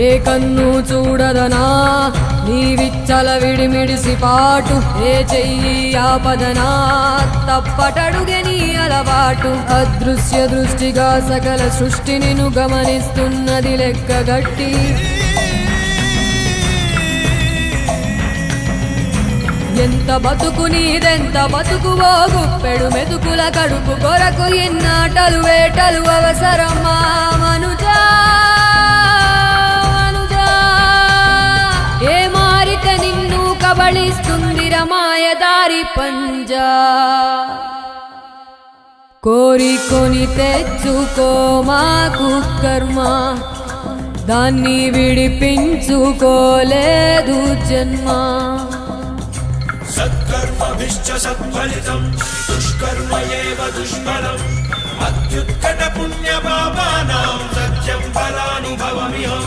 ఏ కన్ను చూడదనా నీ విచ్చల విడిమిడిసి పాటు, ఏ చెయ్యి ఆపదనా తప్పటడుగే నీ అలవాటు. అదృశ్య దృష్టిగా సకల సృష్టిని ను గమనిస్తున్నది లెక్కగట్టి, ఎంత బతుకు నీదెంత బతుకువో గుప్పెడు మెతుకుల కడుపు కొరకు ఎన్నాటలు వేటలు అవసరమా మనుజా మనుజా. ఏ మారిత నిన్ను కబళిస్తుంది రమాయదారి పంజా. కోరికొని తెచ్చుకో మాకు కర్మ, దాన్ని విడిపించుకోలేదు జన్మ. సత్కర్మభిశ్చ సత్ఫలితం దుష్కర్మ ఏవ దుష్ఫలం. అత్యుత్కట పుణ్య పాపానాం సత్యం ఫలానుభవమిహం.